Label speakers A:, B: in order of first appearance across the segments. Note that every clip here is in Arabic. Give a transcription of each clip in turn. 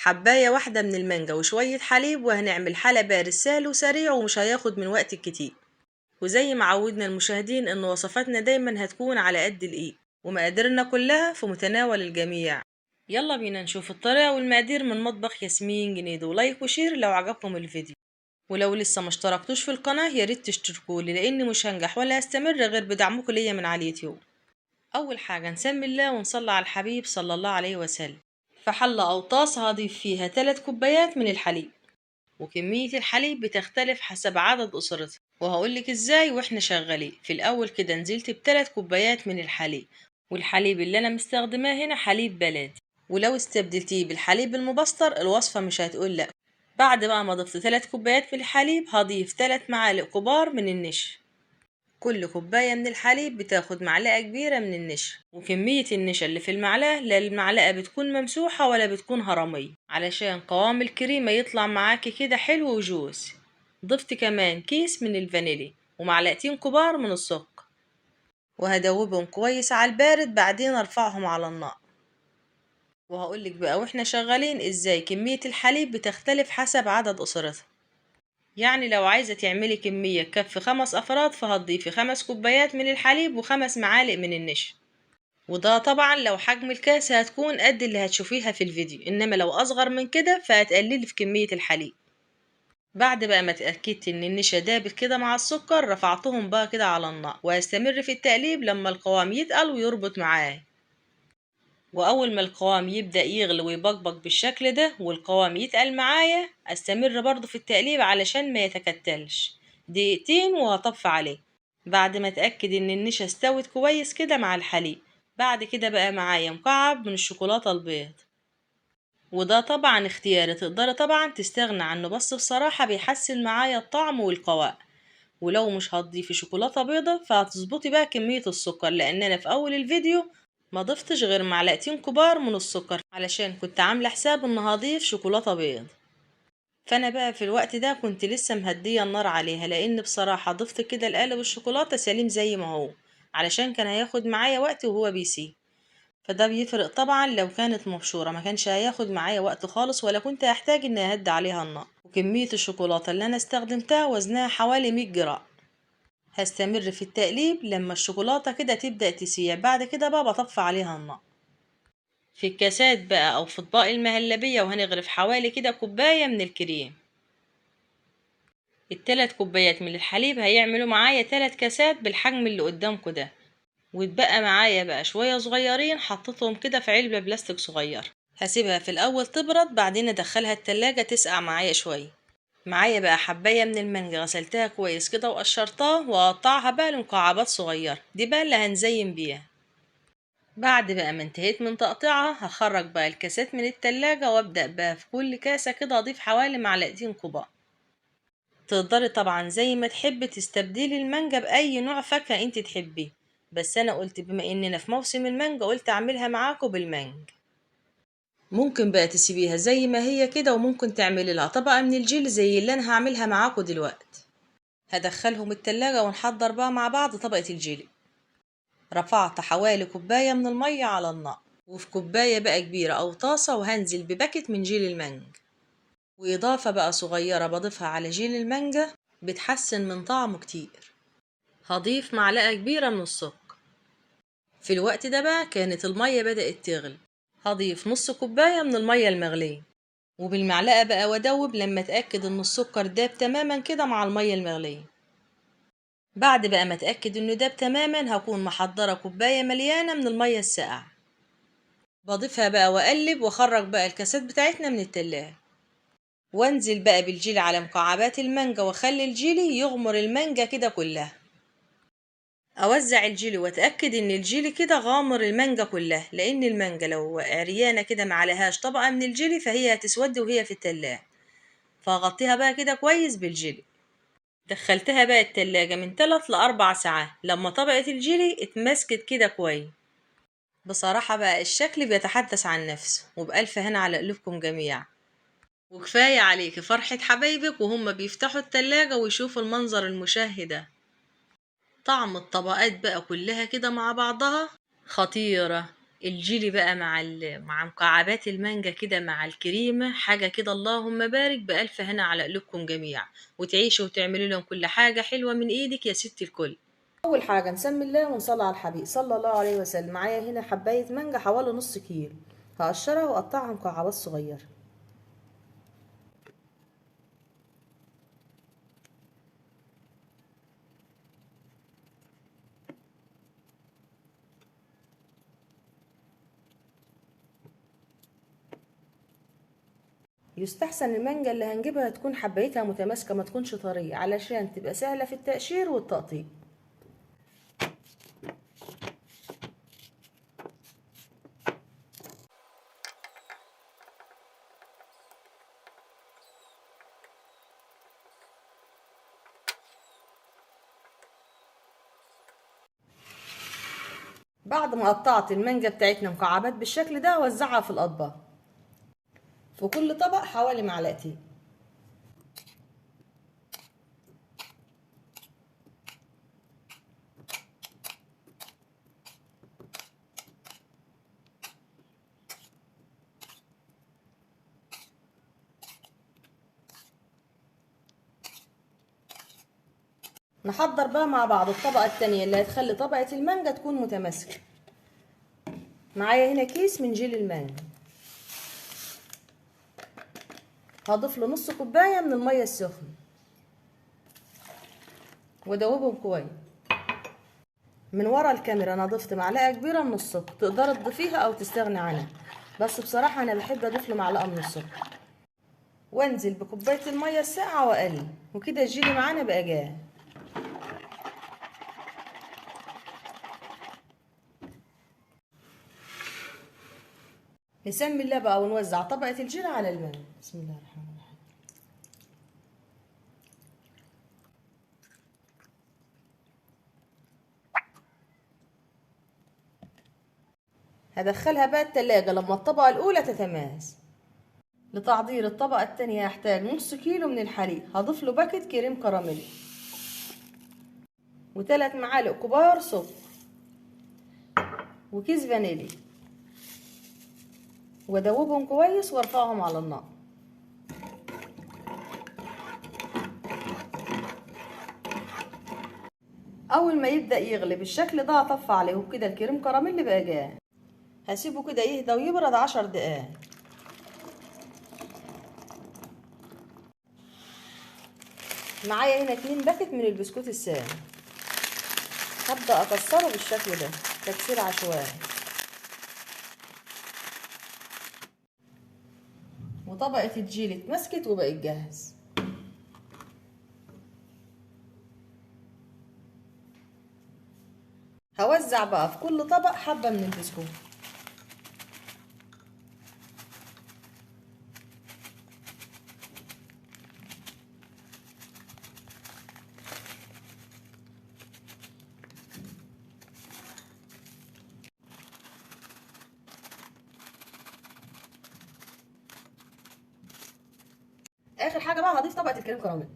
A: حباية واحدة من المانجا وشوية حليب، وهنعمل حلا بارد سهل وسريع ومش هياخد من وقت كتير. وزي ما عودنا المشاهدين ان وصفاتنا دايما هتكون على قد الايد، ومقاديرنا كلها في متناول الجميع. يلا بينا نشوف الطريقة والمقادير من مطبخ ياسمين جنيد، ولايك وشير لو عجبكم الفيديو. ولو لسه مشتركتوش في القناة ياريت تشتركولي، لاني مش هنجح ولا هستمر غير بدعمكم ليا من على اليوتيوب. اول حاجة نسمي الله ونصلي على الحبيب صلى الله عليه وسلم. في حلة أو طاسة هضيف فيها 3 كوبايات من الحليب، وكمية الحليب بتختلف حسب عدد أسرتها، وهقولك ازاي واحنا شغالين. في الأول كده نزلت ب3 كوبايات من الحليب، والحليب اللي أنا مستخدماه هنا حليب بلدي، ولو استبدلتيه بالحليب المبستر الوصفة مش هتقول لأ. بعد بقى ما ضفت 3 كوبايات من الحليب هضيف 3 معالق كبار من النشا. كل كوباية من الحليب بتاخد معلقة كبيرة من النشا، وكمية النشا اللي في المعلقة لا المعلقة بتكون ممسوحة ولا بتكون هرمية، علشان قوام الكريمة يطلع معاكي كده حلو وجوز. ضفت كمان كيس من الفانيليا ومعلقتين كبار من السكر، وهدوبهم كويس على البارد، بعدين ارفعهم على النار. وهقولك بقى واحنا شغالين ازاي كمية الحليب بتختلف حسب عدد أسرتها. يعني لو عايزة تعملي كمية تكفي 5 أفراد فهتضيفي 5 كوبايات من الحليب و5 معالق من النشا. وده طبعا لو حجم الكاس هتكون قد اللي هتشوفيها في الفيديو، انما لو اصغر من كده فهتقللي في كمية الحليب. بعد بقى ما اتأكدت ان النشا دابت كده مع السكر رفعتهم بقى كده على النار، وهستمر في التقليب لما القوام يتقل ويربط معاه. واول ما القوام يبدأ يغلي ويبقبق بالشكل ده والقوام يتقل معايا استمر برضو في التقليب علشان ما يتكتلش. دقيقتين وهطفي عليه، بعد ما اتأكد ان النشا استوت كويس كده مع الحليب. بعد كده بقى معايا مكعب من الشوكولاتة البيض، وده طبعا اختياري، تقدري طبعا تستغنى عنه، بس بصراحة بيحسن معايا الطعم والقوام. ولو مش هتضيفي شوكولاتة بيضة فهتظبطي بقى كمية السكر، لان انا في اول الفيديو ما ضفتش غير معلقتين كبار من السكر علشان كنت عاملة حساب ان هضيف شوكولاتة بيض. فانا بقى في الوقت ده كنت لسه مهدية النار عليها، لان بصراحة ضفت كده القالب الشوكولاتة سليم زي ما هو، علشان كان هياخد معايا وقت وهو بيسيح. فده بيفرق طبعا، لو كانت مبشورة ما كانش هياخد معايا وقت خالص، ولا كنت هحتاج اني اهدي عليها النار. وكمية الشوكولاتة اللي انا استخدمتها وزنها حوالي 100 جرام. هستمر في التقليب لما الشوكولاتة كده تبدأ تسيح، بعد كده بقى بطفي عليها النار. في الكاسات بقى او في اطباق المهلبية، وهنغرف حوالي كده كوباية من الكريم. ال3 كوبايات من الحليب هيعملوا معايا 3 كاسات بالحجم اللي قدامكم ده. واتبقى معايا بقى شوية صغيرين حطيتهم كده في علبة بلاستيك صغير، هسيبها في الأول تبرد بعدين أدخلها التلاجة تسقع معايا شوية. معايا بقى حباية من المانجا غسلتها كويس كده وقشرتها وأقطعها بقى لمكعبات صغيرة، دي بقى اللي هنزين بيها. بعد بقى ما انتهيت من تقطيعها هخرج بقى الكاسات من التلاجة، وابدأ بقى في كل كاسة كده اضيف حوالي معلقتين كبار. تقدري طبعا زي ما تحبي تستبدلي المانجا بأي نوع فاكهة انت تحبيه، بس انا قلت بما اننا في موسم المانجا قلت اعملها معاكم بالمانجا. ممكن بقى تسيبيها زي ما هي كده، وممكن تعملي لها طبقة من الجيل زي اللي انا هعملها معاكم دلوقتي. هدخلهم التلاجة ونحضر بقى مع بعض طبقة الجيلي. رفعت حوالي كوباية من المية على النار، وفي كوباية بقى كبيرة او طاسة وهنزل بباكت من جيل المانجا. وإضافة بقى صغيرة بضيفها على جيل المانجا بتحسن من طعمه كتير. هضيف معلقة كبيرة من السكر. في الوقت ده بقى كانت المية بدأت تغلي، هضيف نص كوباية من المية المغلية، وبالمعلقة بقى وادوب لما اتأكد ان السكر داب تماما كده مع المية المغلية. بعد بقى ما اتأكد انه داب تماما هكون محضرة كوباية مليانة من المية الساقعة، بضيفها بقى واقلب واخرج بقى الكاسات بتاعتنا من التلاجة، وانزل بقى بالجيلي على مكعبات المانجا واخلي الجيلي يغمر المانجا كده كلها. اوزع الجيلي واتاكد ان الجيلي كده غامر المانجا كلها، لان المانجا لو عريانه كده معلهاش طبقه من الجيلي فهي هتسود وهي في التلاجة. فاغطيها بقى كده كويس بالجيلي. دخلتها بقى التلاجة من 3 ل4 ساعات لما طبقه الجيلي اتمسكت كده كويس. بصراحه بقى الشكل بيتحدث عن نفسه، وبألف هنا على قلوبكم جميعا. وكفايه عليك فرحه حبايبك وهم بيفتحوا التلاجة ويشوفوا المنظر المشهي ده. طعم الطبقات بقى كلها كده مع بعضها خطيرة. الجيلي بقى مع مكعبات المانجا كده مع الكريمة حاجة كده، اللهم بارك بألف هنا على قلوبكم جميعا، وتعيشوا وتعملوا لهم كل حاجة حلوة من ايدك يا ست الكل. اول حاجه نسمي الله ونصلي على الحبيب صلى الله عليه وسلم. معايا هنا حبايه مانجا حوالي نص كيلو، هقشرها واقطعها مكعبات صغيره. يستحسن المانجا اللي هنجيبها تكون حبايتها متماسكه، ما تكونش طريه، علشان تبقى سهله في التقشير والتقطيع. بعد ما قطعت المانجا بتاعتنا مكعبات بالشكل ده اوزعها في الاطباق، في كل طبق حوالي معلقتين. نحضر بقى مع بعض الطبقة التانية اللي هتخلي طبقة المانجا تكون متماسكة. معايا هنا كيس من جيل المانجا، هضيف له نص كوباية من المية السخنة وادوبهم كويس. من ورا الكاميرا انا ضفت معلقة كبيرة من السكر، تقدر تضيفيها او تستغني عنها، بس بصراحة انا بحب اضيف له معلقة من السكر. وانزل بكوباية المية الساقعة واقلب، وكده الجيلي معانا بقى جاهز. نسمي الله بقى ونوزع طبقة الجيلي على المانجا. بسم الله الرحمن الرحيم. هدخلها بقى التلاجة لما الطبقة الأولى تتماس. لتحضير الطبقة التانية هحتاج نص كيلو من الحليب، هضيف له باكت كريم كراميل و3 معالق كبار سكر وكيس فانيليا، وادوبهم كويس وارفعهم على النار. اول ما يبدأ يغلي بالشكل ده هطفي عليه، وبكده الكريم كراميل بقى جاهز. هسيبه كده يهدى ويبرد 10 دقايق. معايا هنا 2 باكت من البسكوت السائل، هبدأ اكسره بالشكل ده تكسير عشوائي، وطبقة الجيلي اتمسكت وبقت جاهز. هوزع بقى في كل طبق حبة من البسكوت. اخر حاجة بقى هضيف طبقة الكريم كراميل.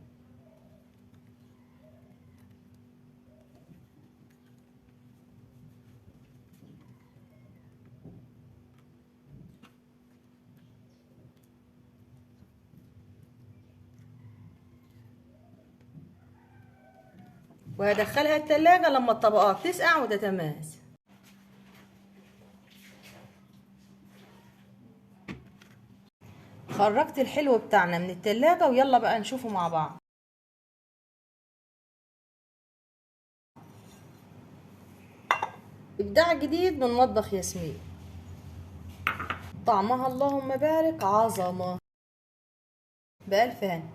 A: وهدخلها التلاجة لما الطبقات تسقع وتتماس. خرجت الحلو بتاعنا من التلاجة ويلا بقى نشوفه مع بعض. ابداع جديد من مطبخ ياسمين، طعمها اللهم بارك عظمة بألف هنا.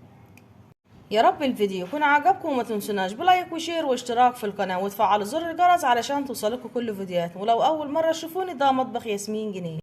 A: يا رب الفيديو يكون عجبكم، وما تنسوناش بلايك وشير واشتراك في القناة وتفعلوا زر الجرس علشان توصلكوا كل فيديوهات. ولو اول مرة تشوفوني، ده مطبخ ياسمين جنيه.